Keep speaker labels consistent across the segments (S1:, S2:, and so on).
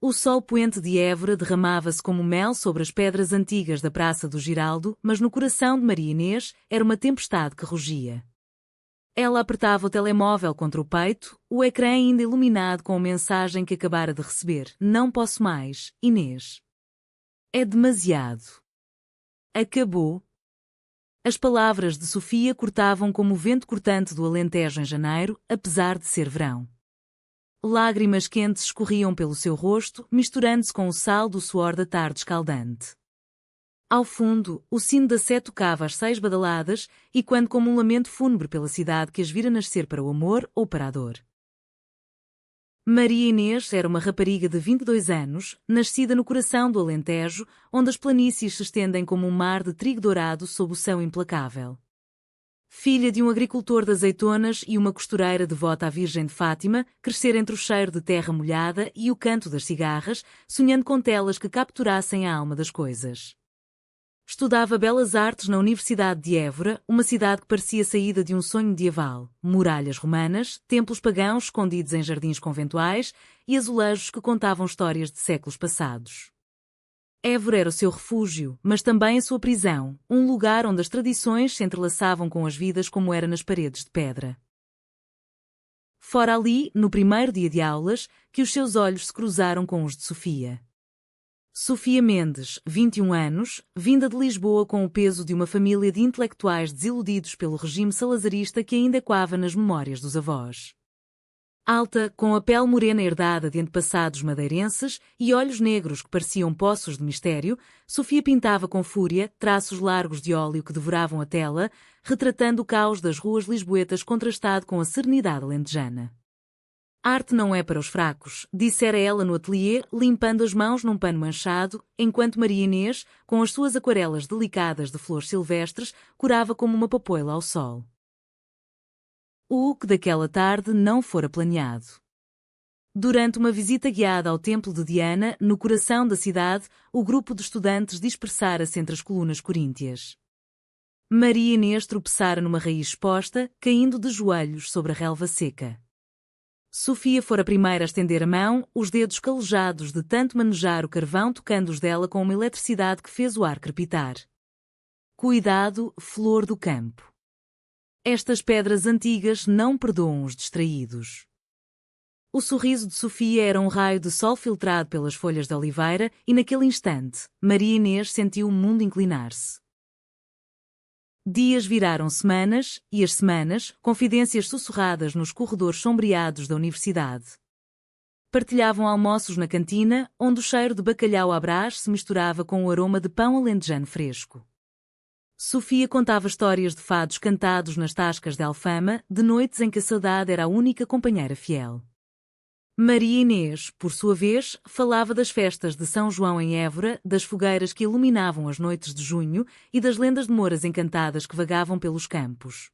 S1: O sol poente de Évora derramava-se como mel sobre as pedras antigas da Praça do Giraldo, mas no coração de Maria Inês era uma tempestade que rugia. Ela apertava o telemóvel contra o peito, o ecrã ainda iluminado com a mensagem que acabara de receber. Não posso mais, Inês. É demasiado. Acabou. As palavras de Sofia cortavam como o vento cortante do Alentejo em janeiro, apesar de ser verão. Lágrimas quentes escorriam pelo seu rosto, misturando-se com o sal do suor da tarde escaldante. Ao fundo, o sino da sé tocava as 6 badaladas, e quando como um lamento fúnebre pela cidade que as vira nascer para o amor ou para a dor. Maria Inês era uma rapariga de 22 anos, nascida no coração do Alentejo, onde as planícies se estendem como um mar de trigo dourado sob o céu implacável. Filha de um agricultor de azeitonas e uma costureira devota à Virgem de Fátima, crescer entre o cheiro de terra molhada e o canto das cigarras, sonhando com telas que capturassem a alma das coisas. Estudava Belas Artes na Universidade de Évora, uma cidade que parecia saída de um sonho medieval. Muralhas romanas, templos pagãos escondidos em jardins conventuais e azulejos que contavam histórias de séculos passados. Évora era o seu refúgio, mas também a sua prisão, um lugar onde as tradições se entrelaçavam com as vidas como era nas paredes de pedra. Fora ali, no primeiro dia de aulas, que os seus olhos se cruzaram com os de Sofia. Sofia Mendes, 21 anos, vinda de Lisboa com o peso de uma família de intelectuais desiludidos pelo regime salazarista que ainda ecoava nas memórias dos avós. Alta, com a pele morena herdada de antepassados madeirenses e olhos negros que pareciam poços de mistério, Sofia pintava com fúria traços largos de óleo que devoravam a tela, retratando o caos das ruas lisboetas contrastado com a serenidade alentejana. Arte não é para os fracos, dissera ela no ateliê, limpando as mãos num pano manchado, enquanto Maria Inês, com as suas aquarelas delicadas de flores silvestres, corava como uma papoila ao sol. O que daquela tarde não fora planeado. Durante uma visita guiada ao templo de Diana, no coração da cidade, o grupo de estudantes dispersara-se entre as colunas coríntias. Maria Inês tropeçara numa raiz exposta, caindo de joelhos sobre a relva seca. Sofia fora a primeira a estender a mão, os dedos calejados de tanto manejar o carvão tocando-os dela com uma eletricidade que fez o ar crepitar. Cuidado, flor do campo. Estas pedras antigas não perdoam os distraídos. O sorriso de Sofia era um raio de sol filtrado pelas folhas de oliveira e naquele instante, Maria Inês sentiu o mundo inclinar-se. Dias viraram semanas, e as semanas, confidências sussurradas nos corredores sombreados da universidade. Partilhavam almoços na cantina, onde o cheiro de bacalhau à brás se misturava com o aroma de pão alentejano fresco. Sofia contava histórias de fados cantados nas tascas de Alfama, de noites em que a saudade era a única companheira fiel. Maria Inês, por sua vez, falava das festas de São João em Évora, das fogueiras que iluminavam as noites de junho e das lendas de moras encantadas que vagavam pelos campos.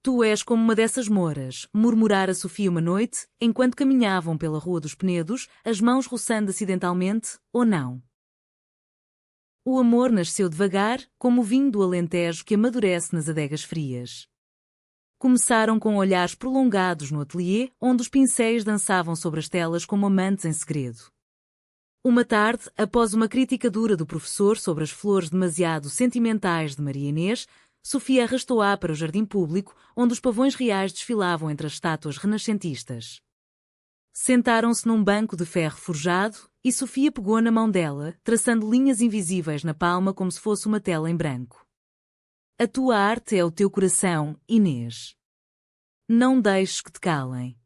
S1: Tu és como uma dessas moras, murmurara Sofia uma noite, enquanto caminhavam pela Rua dos Penedos, as mãos roçando acidentalmente, ou não. O amor nasceu devagar, como o vinho do Alentejo que amadurece nas adegas frias. Começaram com olhares prolongados no ateliê, onde os pincéis dançavam sobre as telas como amantes em segredo. Uma tarde, após uma crítica dura do professor sobre as flores demasiado sentimentais de Maria Inês, Sofia arrastou-a para o jardim público, onde os pavões reais desfilavam entre as estátuas renascentistas. Sentaram-se num banco de ferro forjado, e Sofia pegou na mão dela, traçando linhas invisíveis na palma como se fosse uma tela em branco. A tua arte é o teu coração, Inês. Não deixes que te calem.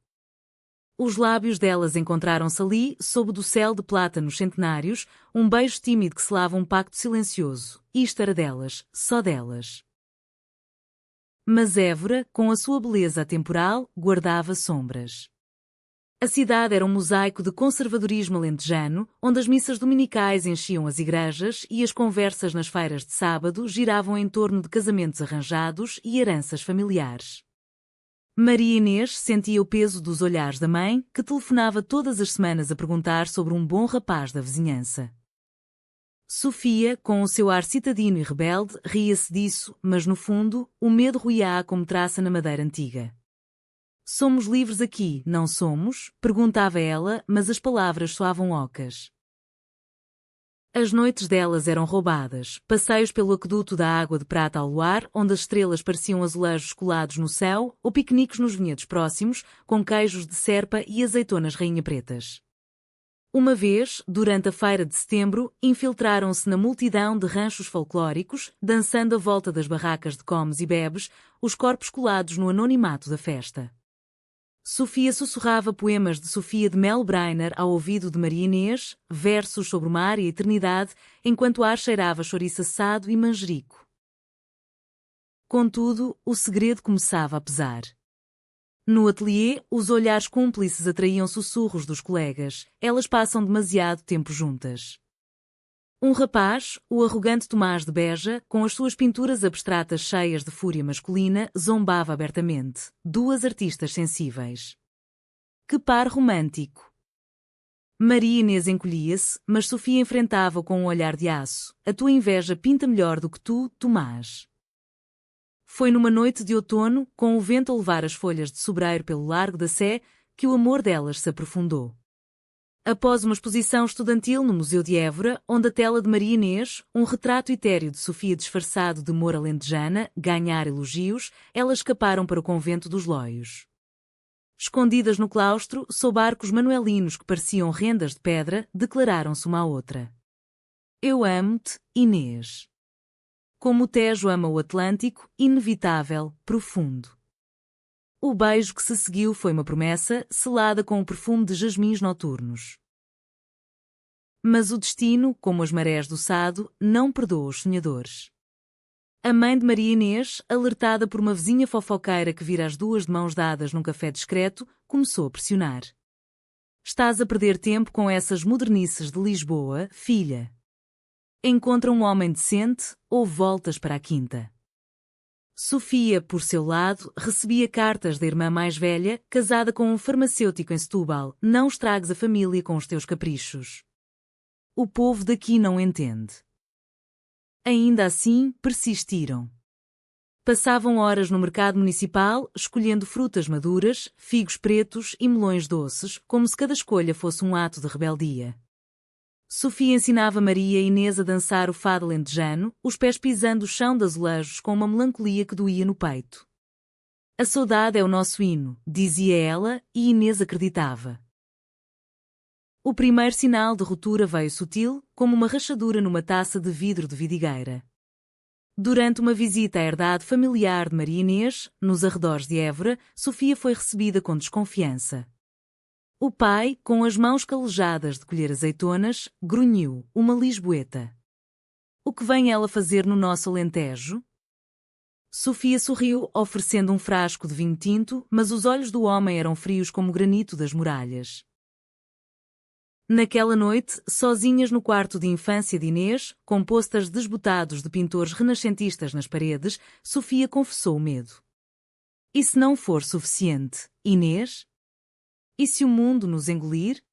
S1: Os lábios delas encontraram-se ali, sob o dossel de plátanos centenários, um beijo tímido que selava um pacto silencioso. Isto era delas, só delas. Mas Évora, com a sua beleza atemporal, guardava sombras. A cidade era um mosaico de conservadorismo alentejano, onde as missas dominicais enchiam as igrejas e as conversas nas feiras de sábado giravam em torno de casamentos arranjados e heranças familiares. Maria Inês sentia o peso dos olhares da mãe, que telefonava todas as semanas a perguntar sobre um bom rapaz da vizinhança. Sofia, com o seu ar citadino e rebelde, ria-se disso, mas no fundo, o medo roía-a como traça na madeira antiga. Somos livres aqui, não somos? Perguntava ela, mas as palavras soavam ocas. As noites delas eram roubadas, passeios pelo aqueduto da água de prata ao luar, onde as estrelas pareciam azulejos colados no céu, ou piqueniques nos vinhedos próximos, com queijos de serpa e azeitonas rainha pretas. Uma vez, durante a feira de setembro, infiltraram-se na multidão de ranchos folclóricos, dançando à volta das barracas de comes e bebes, os corpos colados no anonimato da festa. Sofia sussurrava poemas de Sofia de Melbrenner ao ouvido de Maria Inês, versos sobre o mar e a eternidade, enquanto o ar cheirava chouriço assado e manjerico. Contudo, o segredo começava a pesar. No ateliê, os olhares cúmplices atraíam sussurros dos colegas. Elas passam demasiado tempo juntas. Um rapaz, o arrogante Tomás de Beja, com as suas pinturas abstratas cheias de fúria masculina, zombava abertamente. Duas artistas sensíveis. Que par romântico! Maria Inês encolhia-se, mas Sofia enfrentava-o com um olhar de aço. A tua inveja pinta melhor do que tu, Tomás. Foi numa noite de outono, com o vento a levar as folhas de sobreiro pelo largo da Sé, que o amor delas se aprofundou. Após uma exposição estudantil no Museu de Évora, onde a tela de Maria Inês, um retrato etéreo de Sofia disfarçado de Moura alentejana, ganhara elogios, elas escaparam para o convento dos Lóios. Escondidas no claustro, sob arcos manuelinos que pareciam rendas de pedra, declararam-se uma à outra. Eu amo-te, Inês. Como o Tejo ama o Atlântico, inevitável, profundo. O beijo que se seguiu foi uma promessa, selada com o perfume de jasmins noturnos. Mas o destino, como as marés do Sado, não perdoa os sonhadores. A mãe de Maria Inês, alertada por uma vizinha fofoqueira que vira as duas de mãos dadas num café discreto, começou a pressionar. Estás a perder tempo com essas modernices de Lisboa, filha. Encontra um homem decente ou voltas para a quinta. Sofia, por seu lado, recebia cartas da irmã mais velha, casada com um farmacêutico em Setúbal. Não estragues a família com os teus caprichos. O povo daqui não entende. Ainda assim, persistiram. Passavam horas no mercado municipal, escolhendo frutas maduras, figos pretos e melões doces, como se cada escolha fosse um ato de rebeldia. Sofia ensinava Maria Inês a dançar o fado alentejano, os pés pisando o chão de azulejos com uma melancolia que doía no peito. A saudade é o nosso hino, dizia ela, e Inês acreditava. O primeiro sinal de ruptura veio sutil, como uma rachadura numa taça de vidro de vidigueira. Durante uma visita à herdade familiar de Maria Inês, nos arredores de Évora, Sofia foi recebida com desconfiança. O pai, com as mãos calejadas de colher azeitonas, grunhiu, uma lisboeta. O que vem ela fazer no nosso Alentejo? Sofia sorriu, oferecendo um frasco de vinho tinto, mas os olhos do homem eram frios como o granito das muralhas. Naquela noite, sozinhas no quarto de infância de Inês, com pôsteres desbotados de pintores renascentistas nas paredes, Sofia confessou o medo. E se não for suficiente, Inês? E se o mundo nos engolir?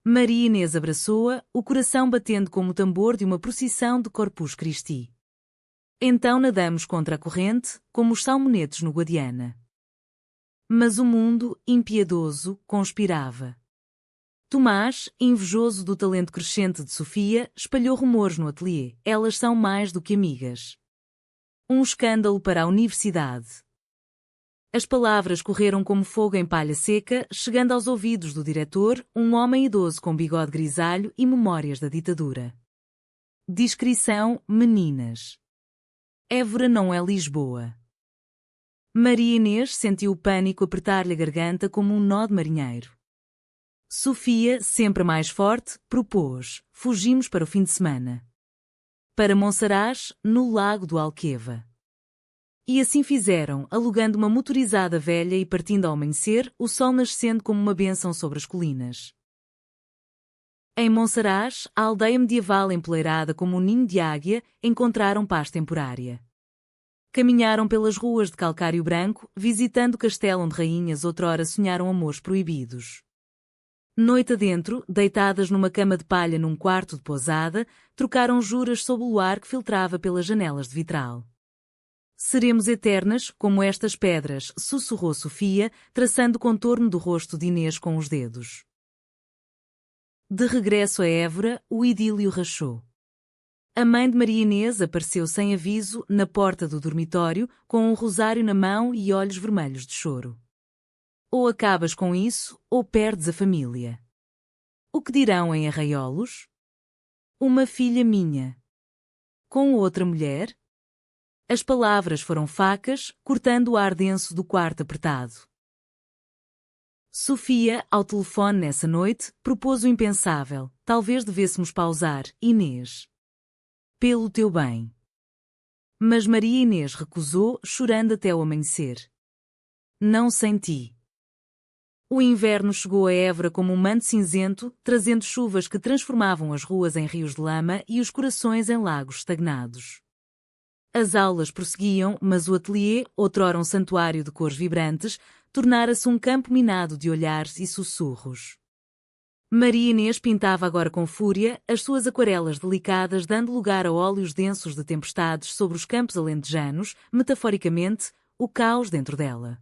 S1: Maria Inês abraçou-a, o coração batendo como o tambor de uma procissão de Corpus Christi. Então nadamos contra a corrente, como os salmonetes no Guadiana. Mas o mundo, impiedoso, conspirava. Tomás, invejoso do talento crescente de Sofia, espalhou rumores no ateliê. Elas são mais do que amigas. Um escândalo para a universidade. As palavras correram como fogo em palha seca, chegando aos ouvidos do diretor, um homem idoso com bigode grisalho e memórias da ditadura. Discrição, meninas. Évora não é Lisboa. Maria Inês sentiu o pânico apertar-lhe a garganta como um nó de marinheiro. Sofia, sempre mais forte, propôs: fugimos para o fim de semana. Para Monsaraz, no lago do Alqueva. E assim fizeram, alugando uma motorizada velha e partindo ao amanhecer, o sol nascendo como uma bênção sobre as colinas. Em Monsaraz, a aldeia medieval empoleirada como um ninho de águia, encontraram paz temporária. Caminharam pelas ruas de calcário branco, visitando o castelo onde rainhas outrora sonharam amores proibidos. Noite adentro, deitadas numa cama de palha num quarto de pousada, trocaram juras sob o luar que filtrava pelas janelas de vitral. Seremos eternas, como estas pedras, sussurrou Sofia, traçando o contorno do rosto de Inês com os dedos. De regresso a Évora, o idílio rachou. A mãe de Maria Inês apareceu sem aviso, na porta do dormitório, com um rosário na mão e olhos vermelhos de choro. Ou acabas com isso, ou perdes a família. O que dirão em Arraiolos? Uma filha minha. Com outra mulher? As palavras foram facas, cortando o ar denso do quarto apertado. Sofia, ao telefone nessa noite, propôs o impensável. Talvez devêssemos pausar, Inês. Pelo teu bem. Mas Maria Inês recusou, chorando até o amanhecer. Não sem ti. O inverno chegou a Évora como um manto cinzento, trazendo chuvas que transformavam as ruas em rios de lama e os corações em lagos estagnados. As aulas prosseguiam, mas o ateliê, outrora um santuário de cores vibrantes, tornara-se um campo minado de olhares e sussurros. Maria Inês pintava agora com fúria, as suas aquarelas delicadas dando lugar a óleos densos de tempestades sobre os campos alentejanos, metaforicamente, o caos dentro dela.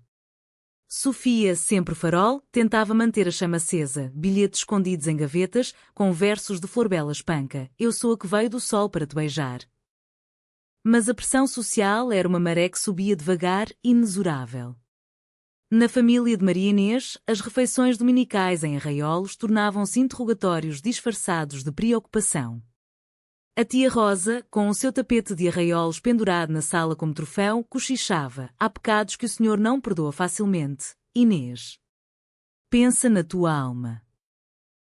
S1: Sofia, sempre farol, tentava manter a chama acesa, bilhetes escondidos em gavetas, com versos de Florbela Espanca, eu sou a que veio do sol para te beijar. Mas a pressão social era uma maré que subia devagar, inexorável. Na família de Maria Inês, as refeições dominicais em Arraiolos tornavam-se interrogatórios disfarçados de preocupação. A tia Rosa, com o seu tapete de arraiolos pendurado na sala como troféu, cochichava. Há pecados que o senhor não perdoa facilmente, Inês. Pensa na tua alma.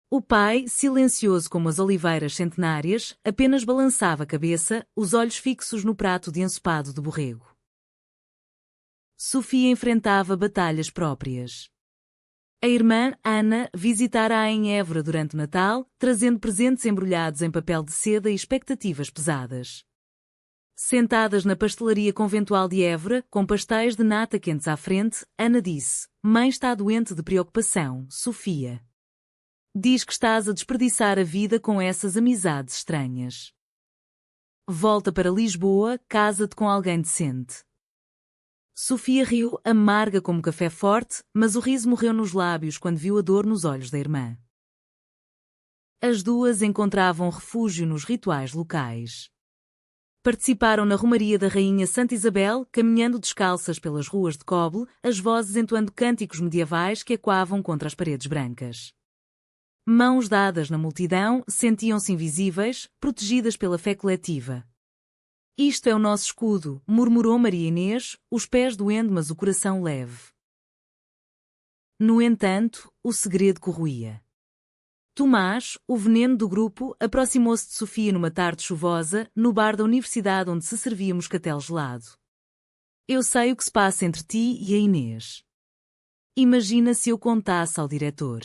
S1: O pai, silencioso como as oliveiras centenárias, apenas balançava a cabeça, os olhos fixos no prato de ensopado de borrego. Sofia enfrentava batalhas próprias. A irmã, Ana, visitara-a em Évora durante o Natal, trazendo presentes embrulhados em papel de seda e expectativas pesadas. Sentadas na pastelaria conventual de Évora, com pastéis de nata quentes à frente, Ana disse: Mãe está doente de preocupação, Sofia. Diz que estás a desperdiçar a vida com essas amizades estranhas. Volta para Lisboa, casa-te com alguém decente. Sofia riu, amarga como café forte, mas o riso morreu nos lábios quando viu a dor nos olhos da irmã. As duas encontravam refúgio nos rituais locais. Participaram na romaria da Rainha Santa Isabel, caminhando descalças pelas ruas de cobre, as vozes entoando cânticos medievais que ecoavam contra as paredes brancas. Mãos dadas na multidão, sentiam-se invisíveis, protegidas pela fé coletiva. Isto é o nosso escudo, murmurou Maria Inês, os pés doendo mas o coração leve. No entanto, o segredo corroía. Tomás, o veneno do grupo, aproximou-se de Sofia numa tarde chuvosa, no bar da universidade onde se servia moscatel gelado. Eu sei o que se passa entre ti e a Inês. Imagina se eu contasse ao diretor.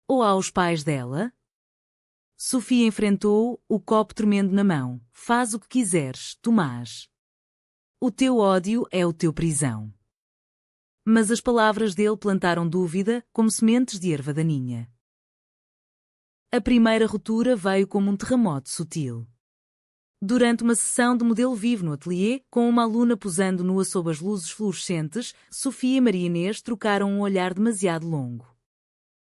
S1: Ou aos pais dela? Sofia enfrentou-o, o copo tremendo na mão. Faz o que quiseres, Tomás. O teu ódio é o teu prisão. Mas as palavras dele plantaram dúvida, como sementes de erva daninha. A primeira ruptura veio como um terremoto sutil. Durante uma sessão de modelo vivo no ateliê, com uma aluna posando nua sob as luzes fluorescentes, Sofia e Maria Inês trocaram um olhar demasiado longo.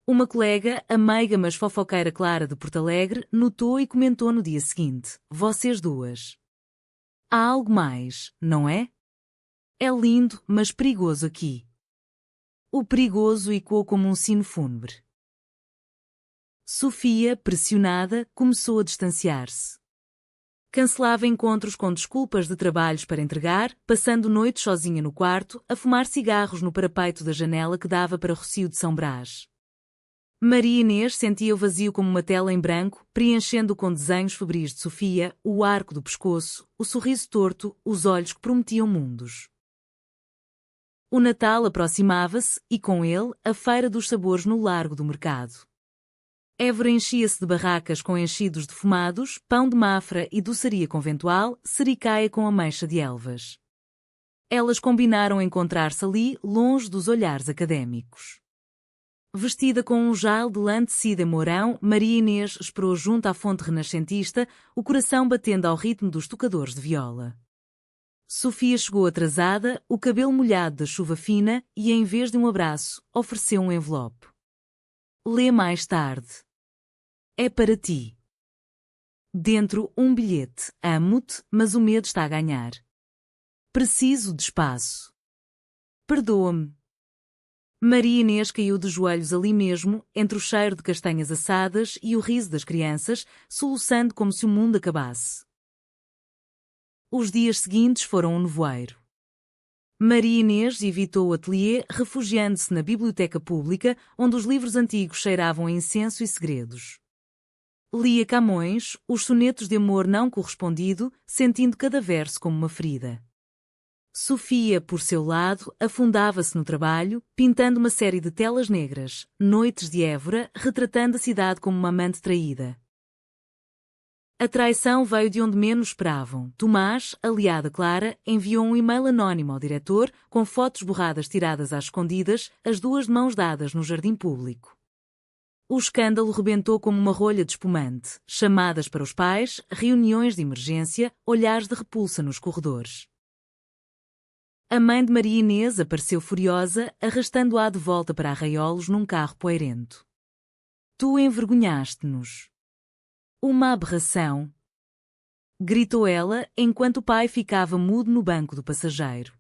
S1: Uma colega, a meiga mas fofoqueira Clara de Porto Alegre, notou e comentou no dia seguinte: vocês duas. Há algo mais, não é? É lindo, mas perigoso aqui. O perigoso ecoou como um sino fúnebre. Sofia, pressionada, começou a distanciar-se. Cancelava encontros com desculpas de trabalhos para entregar, passando noites sozinha no quarto, a fumar cigarros no parapeito da janela que dava para Rocio de São Brás. Maria Inês sentia o vazio como uma tela em branco, preenchendo com desenhos febris de Sofia, o arco do pescoço, o sorriso torto, os olhos que prometiam mundos. O Natal aproximava-se, e com ele, a Feira dos Sabores no Largo do Mercado. Évora enchia-se de barracas com enchidos defumados, pão de mafra e doçaria conventual, sericaia com ameixa de elvas. Elas combinaram encontrar-se ali, longe dos olhares académicos. Vestida com um jale de lã tecido em mourão, Maria Inês esperou junto à fonte renascentista, o coração batendo ao ritmo dos tocadores de viola. Sofia chegou atrasada, o cabelo molhado da chuva fina e, em vez de um abraço, ofereceu um envelope. Lê mais tarde. É para ti. Dentro, um bilhete. Amo-te, mas o medo está a ganhar. Preciso de espaço. Perdoa-me. Maria Inês caiu de joelhos ali mesmo, entre o cheiro de castanhas assadas e o riso das crianças, soluçando como se o mundo acabasse. Os dias seguintes foram um nevoeiro. Maria Inês evitou o ateliê, refugiando-se na biblioteca pública, onde os livros antigos cheiravam a incenso e segredos. Lia Camões, os sonetos de amor não correspondido, sentindo cada verso como uma ferida. Sofia, por seu lado, afundava-se no trabalho, pintando uma série de telas negras, Noites de Évora, retratando a cidade como uma amante traída. A traição veio de onde menos esperavam. Tomás, aliada Clara, enviou um e-mail anónimo ao diretor, com fotos borradas tiradas às escondidas, as duas de mãos dadas no jardim público. O escândalo rebentou como uma rolha de espumante, chamadas para os pais, reuniões de emergência, olhares de repulsa nos corredores. A mãe de Maria Inês apareceu furiosa, arrastando-a de volta para Arraiolos num carro poeirento. Tu envergonhaste-nos. Uma aberração, gritou ela, enquanto o pai ficava mudo no banco do passageiro.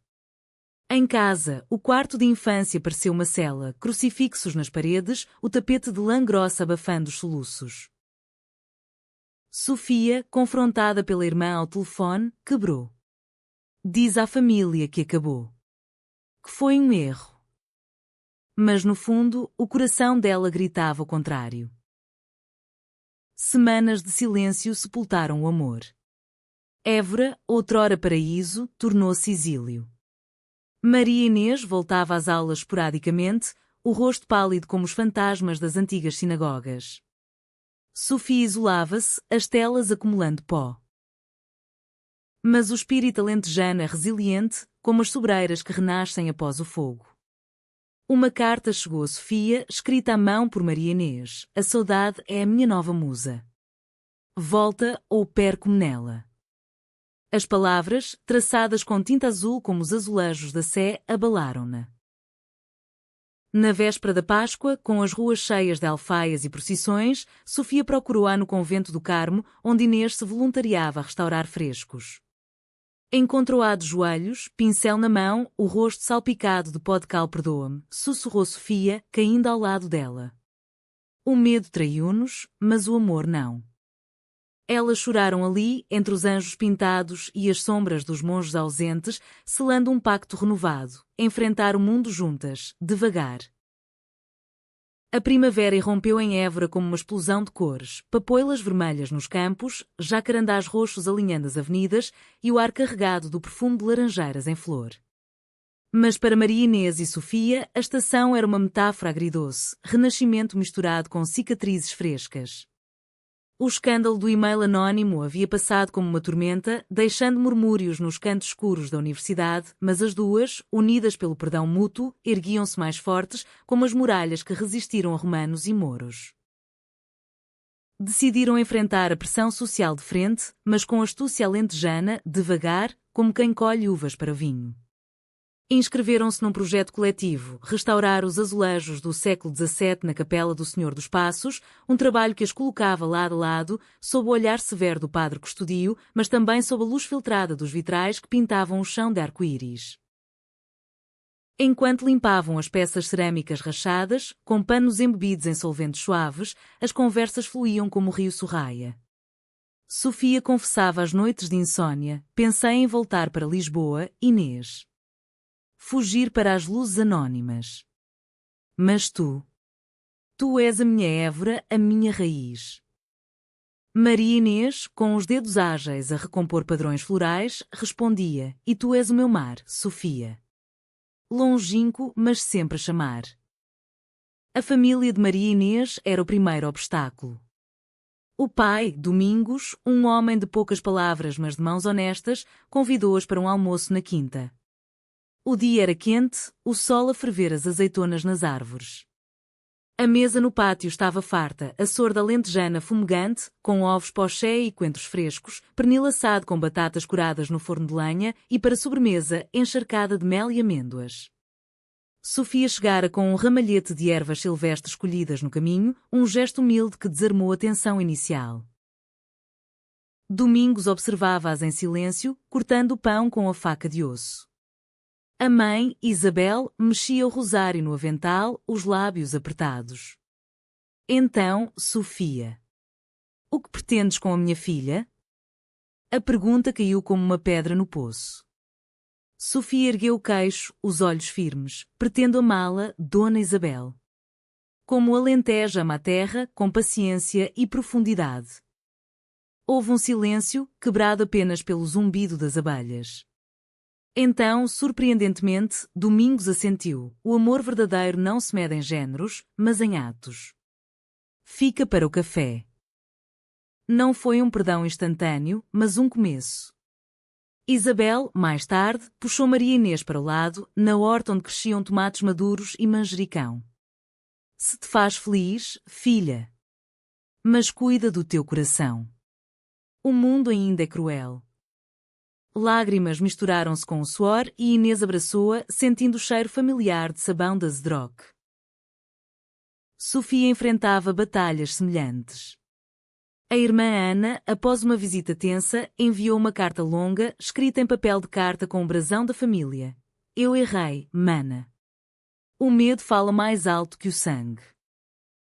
S1: Em casa, o quarto de infância pareceu uma cela, crucifixos nas paredes, o tapete de lã grossa abafando os soluços. Sofia, confrontada pela irmã ao telefone, quebrou. Diz à família que acabou. Que foi um erro. Mas no fundo, o coração dela gritava o contrário. Semanas de silêncio sepultaram o amor. Évora, outrora paraíso, tornou-se exílio. Maria Inês voltava às aulas esporadicamente, o rosto pálido como os fantasmas das antigas sinagogas. Sofia isolava-se, as telas acumulando pó. Mas o espírito alentejano é resiliente, como as sobreiras que renascem após o fogo. Uma carta chegou a Sofia, escrita à mão por Maria Inês. A saudade é a minha nova musa. Volta ou perco-me nela. As palavras, traçadas com tinta azul como os azulejos da Sé, abalaram-na. Na véspera da Páscoa, com as ruas cheias de alfaias e procissões, Sofia procurou-a no convento do Carmo, onde Inês se voluntariava a restaurar frescos. Encontrou-a de joelhos, pincel na mão, o rosto salpicado de pó de cal. Perdoa-me, sussurrou Sofia, caindo ao lado dela. O medo traiu-nos, mas o amor não. Elas choraram ali, entre os anjos pintados e as sombras dos monges ausentes, selando um pacto renovado, enfrentar o mundo juntas, devagar. A primavera irrompeu em Évora como uma explosão de cores, papoilas vermelhas nos campos, jacarandás roxos alinhando as avenidas e o ar carregado do perfume de laranjeiras em flor. Mas para Maria Inês e Sofia, a estação era uma metáfora agridoce, renascimento misturado com cicatrizes frescas. O escândalo do e-mail anónimo havia passado como uma tormenta, deixando murmúrios nos cantos escuros da universidade, mas as duas, unidas pelo perdão mútuo, erguiam-se mais fortes, como as muralhas que resistiram a romanos e mouros. Decidiram enfrentar a pressão social de frente, mas com astúcia alentejana, devagar, como quem colhe uvas para vinho. Inscreveram-se num projeto coletivo, restaurar os azulejos do século XVII na Capela do Senhor dos Passos, um trabalho que as colocava lado a lado, sob o olhar severo do padre custodio, mas também sob a luz filtrada dos vitrais que pintavam o chão de arco-íris. Enquanto limpavam as peças cerâmicas rachadas, com panos embebidos em solventes suaves, as conversas fluíam como o rio Sorraia. Sofia confessava as noites de insônia, pensei em voltar para Lisboa, Inês. Fugir para as luzes anónimas. Mas tu és a minha Évora, a minha raiz. Maria Inês, com os dedos ágeis a recompor padrões florais, respondia, e tu és o meu mar, Sofia. Longínquo, mas sempre a chamar. A família de Maria Inês era o primeiro obstáculo. O pai, Domingos, um homem de poucas palavras mas de mãos honestas, convidou-as para um almoço na quinta. O dia era quente, o sol a ferver as azeitonas nas árvores. A mesa no pátio estava farta, a sorda alentejana fumegante, com ovos poché e coentros frescos, pernil assado com batatas curadas no forno de lenha e, para sobremesa, encharcada de mel e amêndoas. Sofia chegara com um ramalhete de ervas silvestres colhidas no caminho, um gesto humilde que desarmou a tensão inicial. Domingos observava-as em silêncio, cortando o pão com a faca de osso. A mãe, Isabel, mexia o rosário no avental, os lábios apertados. Então, Sofia. O que pretendes com a minha filha? A pergunta caiu como uma pedra no poço. Sofia ergueu o queixo, os olhos firmes. Pretendo amá-la, Dona Isabel. Como o Alentejo ama a terra, com paciência e profundidade. Houve um silêncio, quebrado apenas pelo zumbido das abelhas. Então, surpreendentemente, Domingos assentiu. O amor verdadeiro não se mede em géneros, mas em atos. Fica para o café. Não foi um perdão instantâneo, mas um começo. Isabel, mais tarde, puxou Maria Inês para o lado, na horta onde cresciam tomates maduros e manjericão. Se te faz feliz, filha. Mas cuida do teu coração. O mundo ainda é cruel. Lágrimas misturaram-se com o suor e Inês abraçou-a, sentindo o cheiro familiar de sabão da Zedrock. Sofia enfrentava batalhas semelhantes. A irmã Ana, após uma visita tensa, enviou uma carta longa, escrita em papel de carta com o brasão da família. Eu errei, mana. O medo fala mais alto que o sangue.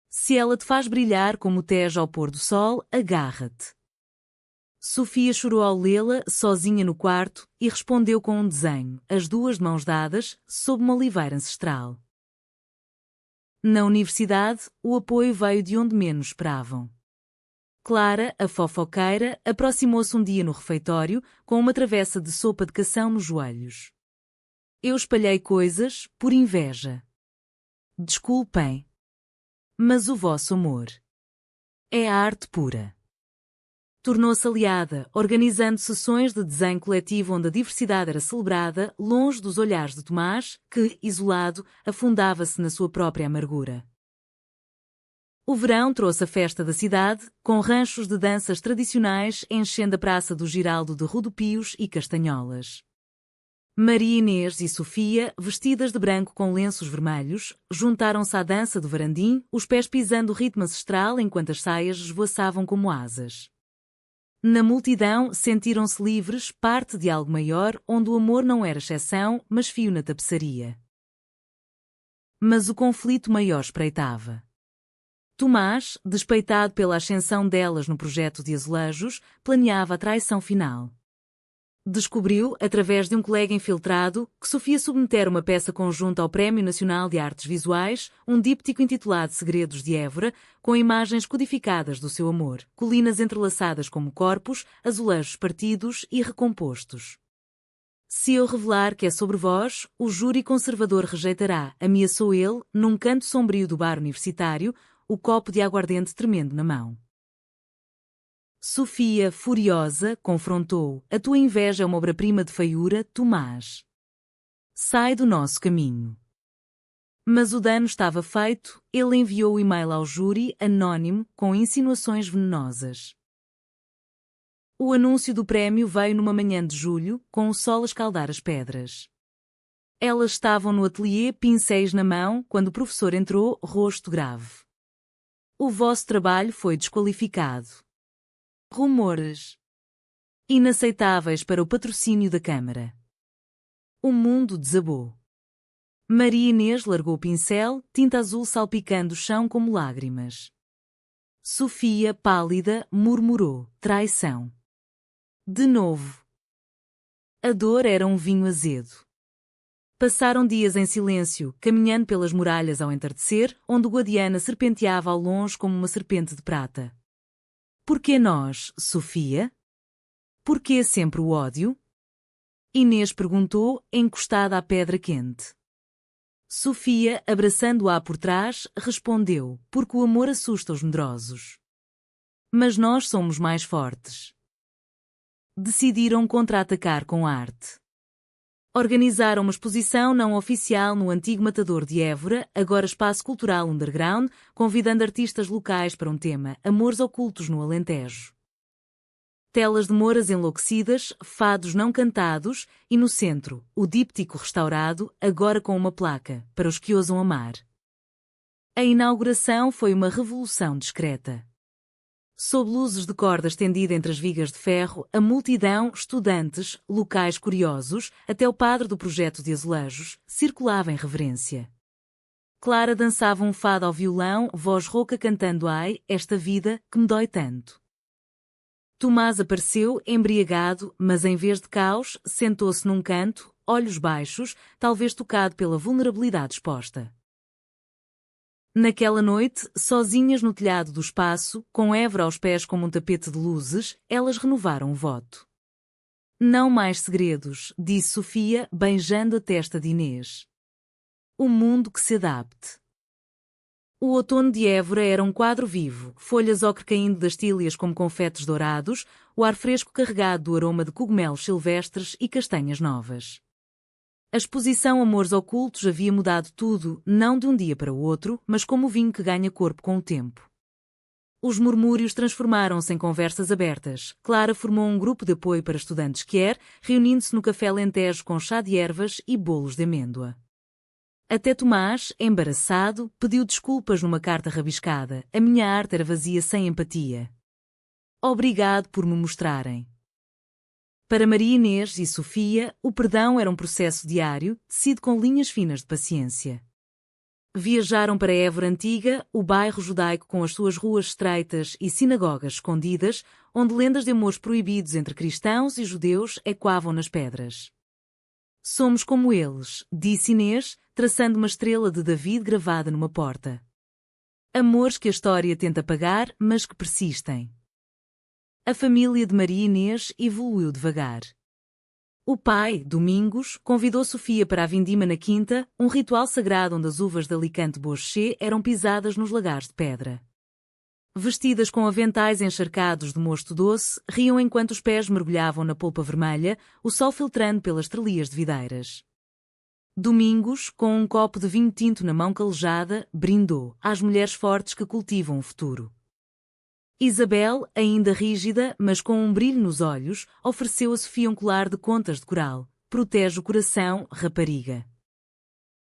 S1: Se ela te faz brilhar como o Tejo ao pôr do sol, agarra-te. Sofia chorou ao lê-la, sozinha no quarto, e respondeu com um desenho, as duas de mãos dadas, sob uma oliveira ancestral. Na universidade, o apoio veio de onde menos esperavam. Clara, a fofoqueira, aproximou-se um dia no refeitório, com uma travessa de sopa de cação nos joelhos. Eu espalhei coisas, por inveja. Desculpem. Mas o vosso amor é a arte pura. Tornou-se aliada, organizando sessões de desenho coletivo onde a diversidade era celebrada, longe dos olhares de Tomás, que, isolado, afundava-se na sua própria amargura. O verão trouxe a festa da cidade, com ranchos de danças tradicionais enchendo a praça do Giraldo de rodopios e castanholas. Maria Inês e Sofia, vestidas de branco com lenços vermelhos, juntaram-se à dança do varandim, os pés pisando o ritmo ancestral enquanto as saias esvoaçavam como asas. Na multidão, sentiram-se livres, parte de algo maior, onde o amor não era exceção, mas fio na tapeçaria. Mas o conflito maior espreitava. Tomás, despeitado pela ascensão delas no projeto de azulejos, planeava a traição final. Descobriu, através de um colega infiltrado, que Sofia submetera uma peça conjunta ao Prémio Nacional de Artes Visuais, um díptico intitulado Segredos de Évora, com imagens codificadas do seu amor, colinas entrelaçadas como corpos, azulejos partidos e recompostos. Se eu revelar que é sobre vós, o júri conservador rejeitará, ameaçou ele, num canto sombrio do bar universitário, o copo de aguardente tremendo na mão. Sofia, furiosa, confrontou. A tua inveja é uma obra-prima de feiura, Tomás. Sai do nosso caminho. Mas o dano estava feito, ele enviou o e-mail ao júri, anónimo, com insinuações venenosas. O anúncio do prémio veio numa manhã de julho, com o sol a escaldar as pedras. Elas estavam no ateliê, pincéis na mão, quando o professor entrou, rosto grave. O vosso trabalho foi desqualificado. Rumores inaceitáveis para o patrocínio da Câmara. O mundo desabou. Maria Inês largou o pincel, tinta azul salpicando o chão como lágrimas. Sofia, pálida, murmurou: traição. De novo. A dor era um vinho azedo. Passaram dias em silêncio, caminhando pelas muralhas ao entardecer, onde o Guadiana serpenteava ao longe como uma serpente de prata. Por que nós, Sofia? Por que sempre o ódio? Inês perguntou, encostada à pedra quente. Sofia, abraçando-a por trás, respondeu, porque o amor assusta os medrosos. Mas nós somos mais fortes. Decidiram contra-atacar com arte. Organizaram uma exposição não oficial no antigo Matador de Évora, agora espaço cultural underground, convidando artistas locais para um tema, amores ocultos no Alentejo. Telas de moras enlouquecidas, fados não cantados e no centro, o díptico restaurado, agora com uma placa, para os que ousam amar. A inauguração foi uma revolução discreta. Sob luzes de corda estendida entre as vigas de ferro, a multidão, estudantes, locais curiosos, até o padre do projeto de azulejos, circulava em reverência. Clara dançava um fado ao violão, voz rouca cantando "Ai, esta vida, que me dói tanto". Tomás apareceu, embriagado, mas em vez de caos, sentou-se num canto, olhos baixos, talvez tocado pela vulnerabilidade exposta. Naquela noite, sozinhas no telhado do espaço, com Évora aos pés como um tapete de luzes, elas renovaram o voto. Não mais segredos, disse Sofia, beijando a testa de Inês. O mundo que se adapte. O outono de Évora era um quadro vivo, folhas ocre caindo das tílias como confetes dourados, o ar fresco carregado do aroma de cogumelos silvestres e castanhas novas. A exposição Amores Ocultos havia mudado tudo, não de um dia para o outro, mas como o vinho que ganha corpo com o tempo. Os murmúrios transformaram-se em conversas abertas. Clara formou um grupo de apoio para estudantes quer, reunindo-se no café Alentejo com chá de ervas e bolos de amêndoa. Até Tomás, embaraçado, pediu desculpas numa carta rabiscada. A minha arte era vazia sem empatia. Obrigado por me mostrarem. Para Maria Inês e Sofia, o perdão era um processo diário, tecido com linhas finas de paciência. Viajaram para Évora Antiga, o bairro judaico com as suas ruas estreitas e sinagogas escondidas, onde lendas de amores proibidos entre cristãos e judeus ecoavam nas pedras. Somos como eles, disse Inês, traçando uma estrela de David gravada numa porta. Amores que a história tenta apagar, mas que persistem. A família de Maria Inês evoluiu devagar. O pai, Domingos, convidou Sofia para a vindima na quinta, um ritual sagrado onde as uvas de Alicante Boucher eram pisadas nos lagares de pedra. Vestidas com aventais encharcados de mosto doce, riam enquanto os pés mergulhavam na polpa vermelha, o sol filtrando pelas trelias de videiras. Domingos, com um copo de vinho tinto na mão calejada, brindou às mulheres fortes que cultivam o futuro. Isabel, ainda rígida, mas com um brilho nos olhos, ofereceu a Sofia um colar de contas de coral. Protege o coração, rapariga.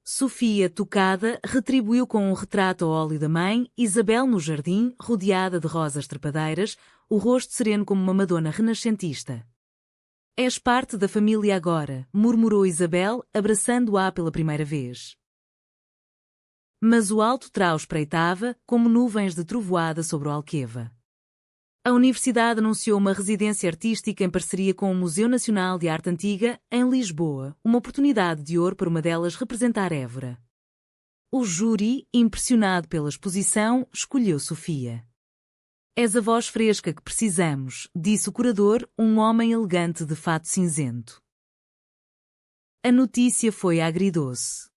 S1: Sofia, tocada, retribuiu com um retrato ao óleo da mãe, Isabel no jardim, rodeada de rosas trepadeiras, o rosto sereno como uma madonna renascentista. És parte da família agora, murmurou Isabel, abraçando-a pela primeira vez. Mas o alto trau espreitava, como nuvens de trovoada sobre o Alqueva. A Universidade anunciou uma residência artística em parceria com o Museu Nacional de Arte Antiga, em Lisboa, uma oportunidade de ouro para uma delas representar Évora. O júri, impressionado pela exposição, escolheu Sofia. És a voz fresca que precisamos, disse o curador, um homem elegante de fato cinzento. A notícia foi agridoce.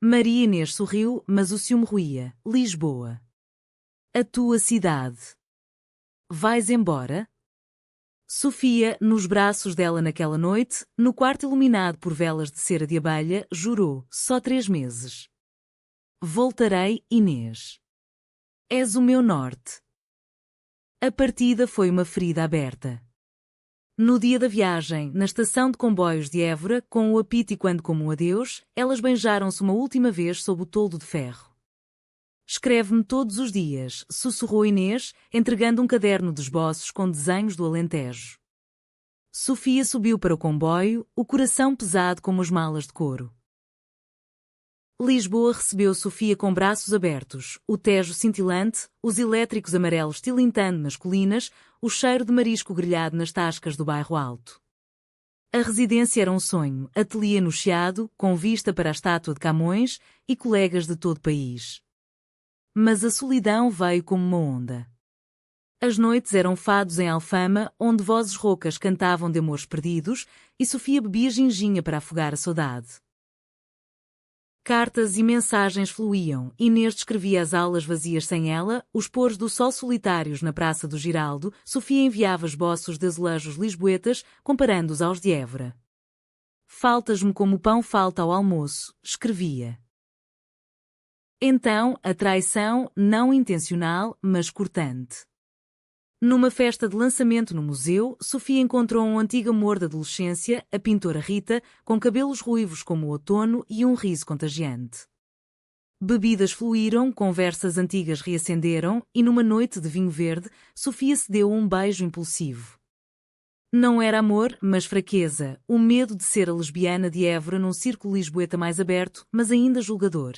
S1: Maria Inês sorriu, mas o ciúme roía. Lisboa. A tua cidade. Vais embora? Sofia, nos braços dela naquela noite, no quarto iluminado por velas de cera de abelha, jurou, só 3 meses. Voltarei, Inês. És o meu norte. A partida foi uma ferida aberta. No dia da viagem, na estação de comboios de Évora, com o apito e quando como um adeus, elas beijaram-se uma última vez sob o toldo de ferro. Escreve-me todos os dias, sussurrou Inês, entregando um caderno de esboços com desenhos do Alentejo. Sofia subiu para o comboio, o coração pesado como as malas de couro. Lisboa recebeu Sofia com braços abertos, o Tejo cintilante, os elétricos amarelos tilintando nas colinas, o cheiro de marisco grelhado nas tascas do bairro Alto. A residência era um sonho, ateliê no Chiado, com vista para a estátua de Camões e colegas de todo o país. Mas a solidão veio como uma onda. As noites eram fados em Alfama, onde vozes roucas cantavam de amores perdidos, e Sofia bebia ginginha para afogar a saudade. Cartas e mensagens fluíam, Inês descrevia as aulas vazias sem ela, os pôres do sol solitários na Praça do Giraldo, Sofia enviava esboços de azulejos lisboetas, comparando-os aos de Évora. Faltas-me como o pão falta ao almoço, escrevia. Então, a traição, não intencional, mas cortante. Numa festa de lançamento no museu, Sofia encontrou um antigo amor da adolescência, a pintora Rita, com cabelos ruivos como o outono e um riso contagiante. Bebidas fluíram, conversas antigas reacenderam, e numa noite de vinho verde, Sofia se deu um beijo impulsivo. Não era amor, mas fraqueza, o medo de ser a lesbiana de Évora num círculo lisboeta mais aberto, mas ainda julgador.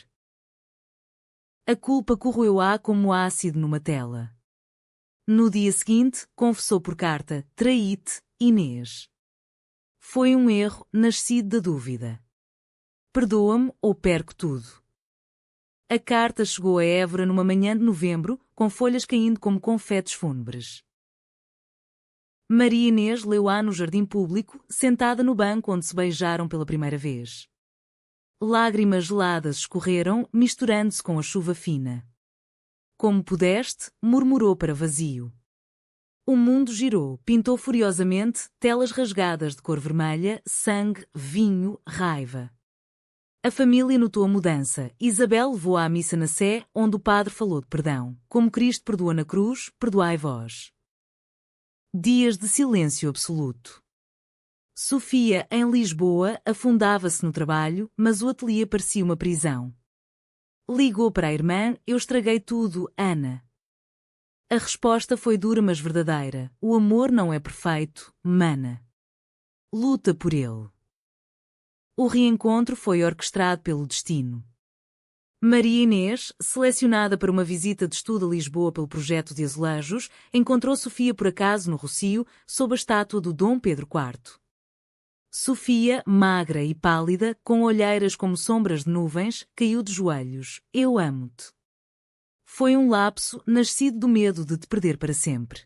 S1: A culpa corroeu-a como ácido numa tela. No dia seguinte, confessou por carta: traí-te, Inês. Foi um erro, nascido da dúvida. Perdoa-me ou perco tudo. A carta chegou a Évora numa manhã de novembro, com folhas caindo como confetes fúnebres. Maria Inês leu-a no jardim público, sentada no banco onde se beijaram pela primeira vez. Lágrimas geladas escorreram, misturando-se com a chuva fina. Como pudeste, murmurou para vazio. O mundo girou, pintou furiosamente, telas rasgadas de cor vermelha, sangue, vinho, raiva. A família notou a mudança. Isabel levou à missa na Sé, onde o padre falou de perdão. Como Cristo perdoa na cruz, perdoai vós. Dias de silêncio absoluto. Sofia, em Lisboa, afundava-se no trabalho, mas o ateliê parecia uma prisão. Ligou para a irmã: eu estraguei tudo, Ana. A resposta foi dura mas verdadeira: o amor não é perfeito, mana. Luta por ele. O reencontro foi orquestrado pelo destino. Maria Inês, selecionada para uma visita de estudo a Lisboa pelo projeto de azulejos, encontrou Sofia por acaso no Rossio, sob a estátua do Dom Pedro IV. Sofia, magra e pálida, com olheiras como sombras de nuvens, caiu de joelhos: eu amo-te. Foi um lapso, nascido do medo de te perder para sempre.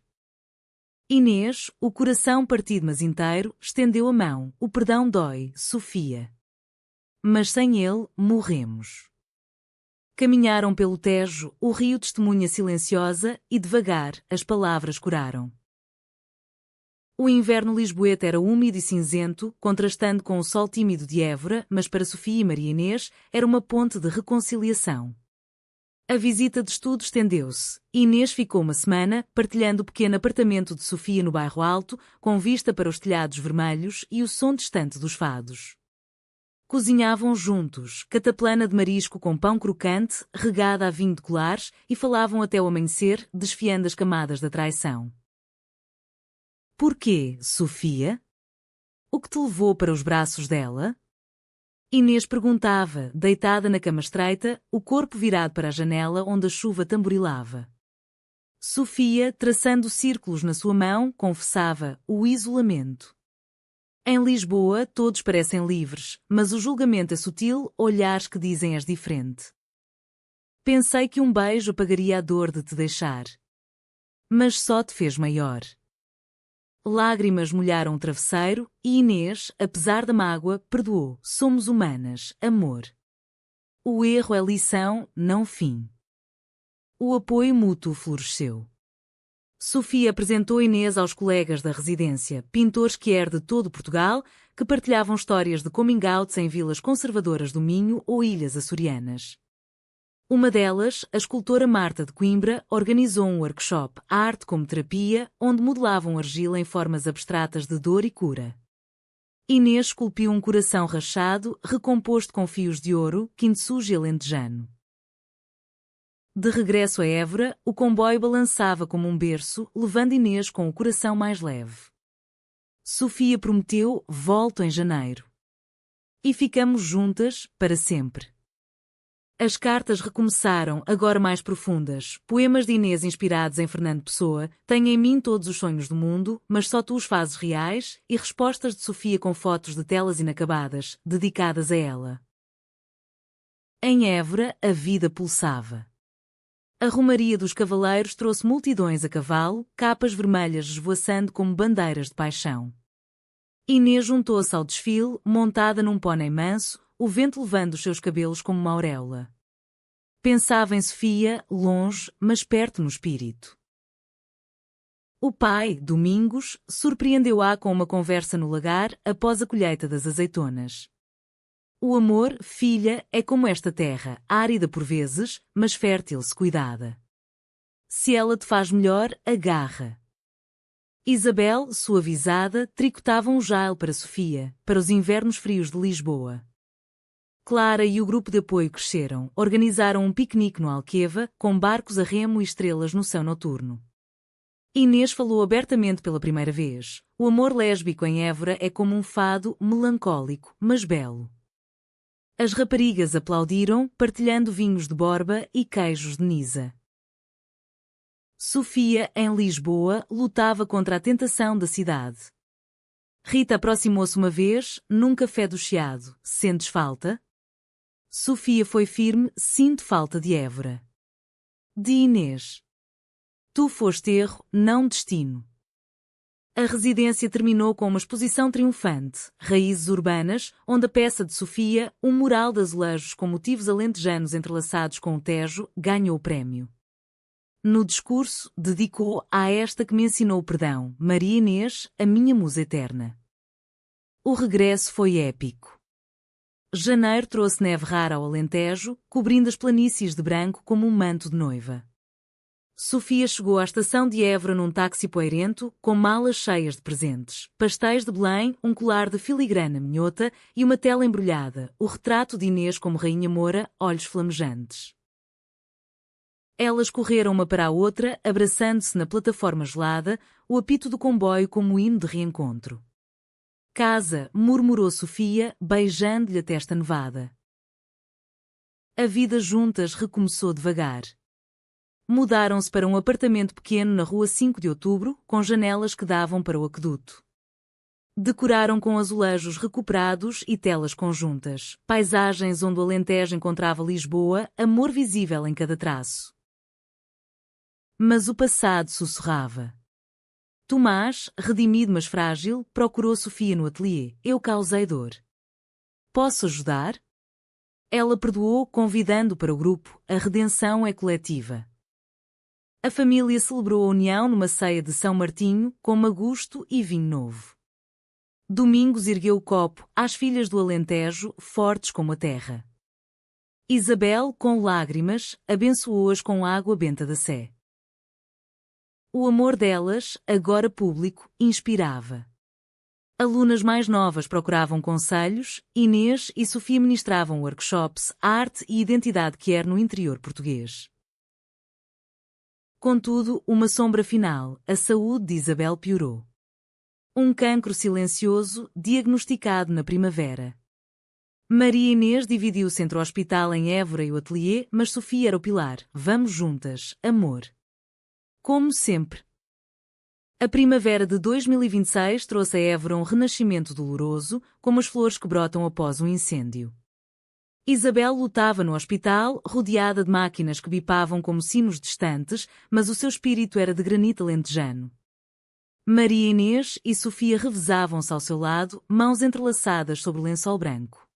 S1: Inês, o coração partido mas inteiro, estendeu a mão: o perdão dói, Sofia. Mas sem ele, morremos. Caminharam pelo Tejo, o rio testemunha silenciosa, e devagar, as palavras curaram. O inverno lisboeta era úmido e cinzento, contrastando com o sol tímido de Évora, mas para Sofia e Maria Inês, era uma ponte de reconciliação. A visita de estudo estendeu-se. Inês ficou uma semana, partilhando o pequeno apartamento de Sofia no bairro Alto, com vista para os telhados vermelhos e o som distante dos fados. Cozinhavam juntos, cataplana de marisco com pão crocante, regada a vinho de colares, e falavam até o amanhecer, desfiando as camadas da traição. Porquê, Sofia? O que te levou para os braços dela? Inês perguntava, deitada na cama estreita, o corpo virado para a janela onde a chuva tamborilava. Sofia, traçando círculos na sua mão, confessava: o isolamento. Em Lisboa, todos parecem livres, mas o julgamento é sutil, olhares que dizem és diferente. Pensei que um beijo apagaria a dor de te deixar. Mas só te fez maior. Lágrimas molharam o travesseiro, e Inês, apesar da mágoa, perdoou. Somos humanas, amor. O erro é lição, não fim. O apoio mútuo floresceu. Sofia apresentou Inês aos colegas da residência, pintores que eram de todo Portugal, que partilhavam histórias de coming-outs em vilas conservadoras do Minho ou ilhas açorianas. Uma delas, a escultora Marta de Coimbra, organizou um workshop Arte como Terapia, onde modelavam argila em formas abstratas de dor e cura. Inês esculpiu um coração rachado, recomposto com fios de ouro, kintsugi alentejano. De regresso a Évora, o comboio balançava como um berço, levando Inês com o coração mais leve. Sofia prometeu: volto em janeiro. E ficamos juntas, para sempre. As cartas recomeçaram, agora mais profundas. Poemas de Inês inspirados em Fernando Pessoa: tenho em mim todos os sonhos do mundo, mas só tu os fazes reais, e respostas de Sofia com fotos de telas inacabadas, dedicadas a ela. Em Évora, a vida pulsava. A romaria dos cavaleiros trouxe multidões a cavalo, capas vermelhas esvoaçando como bandeiras de paixão. Inês juntou-se ao desfile, montada num pônei manso, o vento levando os seus cabelos como uma auréola. Pensava em Sofia, longe, mas perto no espírito. O pai, Domingos, surpreendeu-a com uma conversa no lagar após a colheita das azeitonas. O amor, filha, é como esta terra, árida por vezes, mas fértil se cuidada. Se ela te faz melhor, agarra. Isabel, suavizada, tricotava um jale para Sofia, para os invernos frios de Lisboa. Clara e o grupo de apoio cresceram, organizaram um piquenique no Alqueva, com barcos a remo e estrelas no céu noturno. Inês falou abertamente pela primeira vez. O amor lésbico em Évora é como um fado melancólico, mas belo. As raparigas aplaudiram, partilhando vinhos de Borba e queijos de Nisa. Sofia, em Lisboa, lutava contra a tentação da cidade. Rita aproximou-se uma vez, num café do Chiado. Sentes falta? Sofia foi firme, sinto falta de Évora. De Inês. Tu foste erro, não destino. A residência terminou com uma exposição triunfante, Raízes Urbanas, onde a peça de Sofia, um mural de azulejos com motivos alentejanos entrelaçados com o Tejo, ganhou o prémio. No discurso, dedicou a esta que me ensinou o perdão, Maria Inês, a minha musa eterna. O regresso foi épico. Janeiro trouxe neve rara ao Alentejo, cobrindo as planícies de branco como um manto de noiva. Sofia chegou à estação de Évora num táxi poeirento, com malas cheias de presentes, pastéis de Belém, um colar de filigrana minhota e uma tela embrulhada, o retrato de Inês como Rainha Moura, olhos flamejantes. Elas correram uma para a outra, abraçando-se na plataforma gelada, o apito do comboio como hino de reencontro. Casa, murmurou Sofia, beijando-lhe a testa nevada. A vida juntas recomeçou devagar. Mudaram-se para um apartamento pequeno na rua 5 de Outubro, com janelas que davam para o aqueduto. Decoraram com azulejos recuperados e telas conjuntas, paisagens onde o Alentejo encontrava Lisboa, amor visível em cada traço. Mas o passado sussurrava. Tomás, redimido mas frágil, procurou Sofia no ateliê. Eu causei dor. Posso ajudar? Ela perdoou, convidando para o grupo. A redenção é coletiva. A família celebrou a união numa ceia de São Martinho, com magusto e vinho novo. Domingos ergueu o copo às filhas do Alentejo, fortes como a terra. Isabel, com lágrimas, abençoou-as com água benta da Sé. O amor delas, agora público, inspirava. Alunas mais novas procuravam conselhos, Inês e Sofia ministravam workshops, arte e identidade queer no interior português. Contudo, uma sombra final, a saúde de Isabel piorou. Um cancro silencioso, diagnosticado na primavera. Maria Inês dividiu-se entre o hospital em Évora e o ateliê, mas Sofia era o pilar. Vamos juntas, amor. Como sempre. A primavera de 2026 trouxe a Évora um renascimento doloroso, como as flores que brotam após um incêndio. Isabel lutava no hospital, rodeada de máquinas que bipavam como sinos distantes, mas o seu espírito era de granito alentejano. Maria Inês e Sofia revezavam-se ao seu lado, mãos entrelaçadas sobre o lençol branco.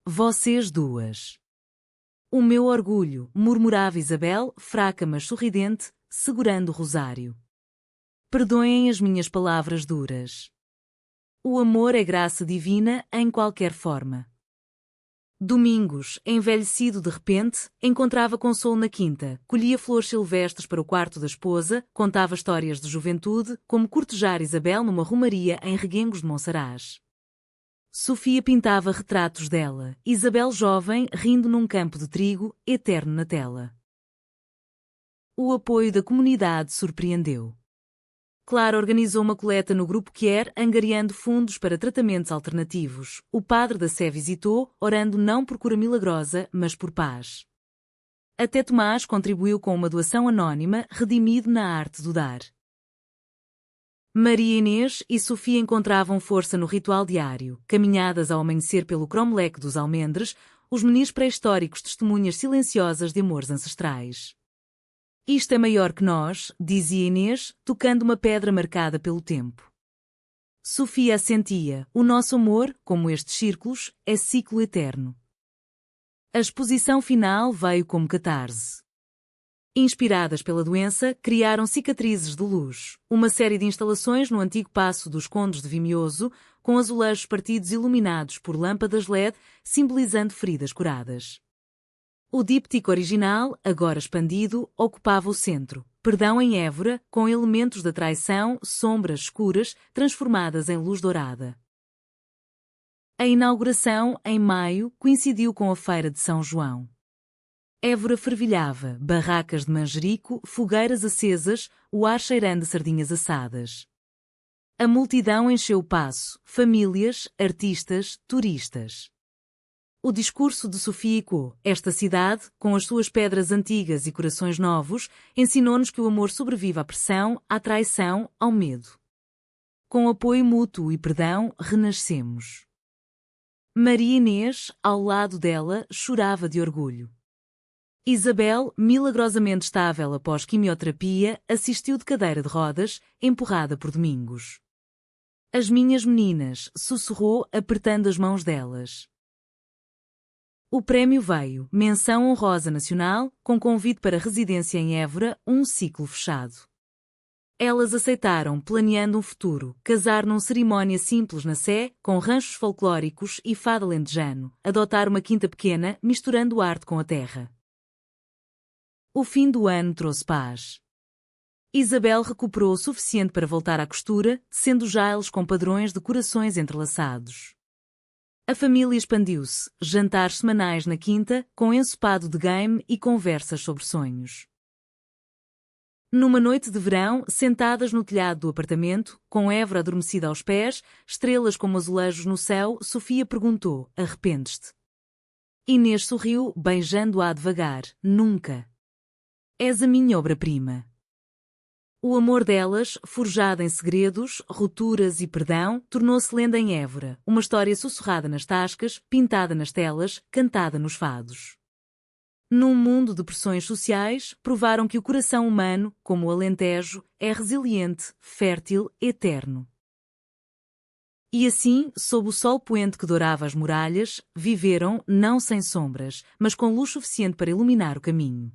S1: Vocês duas. O meu orgulho, murmurava Isabel, fraca mas sorridente, segurando o rosário. Perdoem as minhas palavras duras. O amor é graça divina em qualquer forma. Domingos, envelhecido de repente, encontrava consolo na quinta, colhia flores silvestres para o quarto da esposa, contava histórias de juventude, como cortejar Isabel numa romaria em Reguengos de Monsaraz. Sofia pintava retratos dela, Isabel jovem, rindo num campo de trigo, eterno na tela. O apoio da comunidade surpreendeu. Clara organizou uma coleta no Grupo Quer, angariando fundos para tratamentos alternativos. O padre da Sé visitou, orando não por cura milagrosa, mas por paz. Até Tomás contribuiu com uma doação anónima, redimido na arte do dar. Maria Inês e Sofia encontravam força no ritual diário, caminhadas ao amanhecer pelo cromleque dos almendres, os menis pré-históricos testemunhas silenciosas de amores ancestrais. Isto é maior que nós, dizia Inês, tocando uma pedra marcada pelo tempo. Sofia assentia, o nosso amor, como estes círculos, é ciclo eterno. A exposição final veio como catarse. Inspiradas pela doença, criaram cicatrizes de luz, uma série de instalações no antigo Paço dos Condes de Vimioso, com azulejos partidos iluminados por lâmpadas LED, simbolizando feridas curadas. O díptico original, agora expandido, ocupava o centro. Perdão em Évora, com elementos da traição, sombras escuras, transformadas em luz dourada. A inauguração, em maio, coincidiu com a Feira de São João. Évora fervilhava, barracas de manjerico, fogueiras acesas, o ar cheirando de sardinhas assadas. A multidão encheu o paço, famílias, artistas, turistas. O discurso de Sofia ecoou. Esta cidade, com as suas pedras antigas e corações novos, ensinou-nos que o amor sobrevive à pressão, à traição, ao medo. Com apoio mútuo e perdão, renascemos. Maria Inês, ao lado dela, chorava de orgulho. Isabel, milagrosamente estável após quimioterapia, assistiu de cadeira de rodas, empurrada por Domingos. As minhas meninas, sussurrou, apertando as mãos delas. O prémio veio, menção honrosa nacional, com convite para residência em Évora, um ciclo fechado. Elas aceitaram, planeando um futuro, casar num cerimónia simples na Sé, com ranchos folclóricos e fado alentejano, adotar uma quinta pequena, misturando arte com a terra. O fim do ano trouxe paz. Isabel recuperou o suficiente para voltar à costura, sendo já eles com padrões de corações entrelaçados. A família expandiu-se, jantares semanais na quinta, com ensopado de game e conversas sobre sonhos. Numa noite de verão, sentadas no telhado do apartamento, com Évora adormecida aos pés, estrelas como azulejos no céu, Sofia perguntou: arrependes-te? Inês sorriu, beijando-a devagar: nunca. És a minha obra-prima. O amor delas, forjado em segredos, rupturas e perdão, tornou-se lenda em Évora, uma história sussurrada nas tascas, pintada nas telas, cantada nos fados. Num mundo de pressões sociais, provaram que o coração humano, como o Alentejo, é resiliente, fértil, eterno. E assim, sob o sol poente que dourava as muralhas, viveram, não sem sombras, mas com luz suficiente para iluminar o caminho.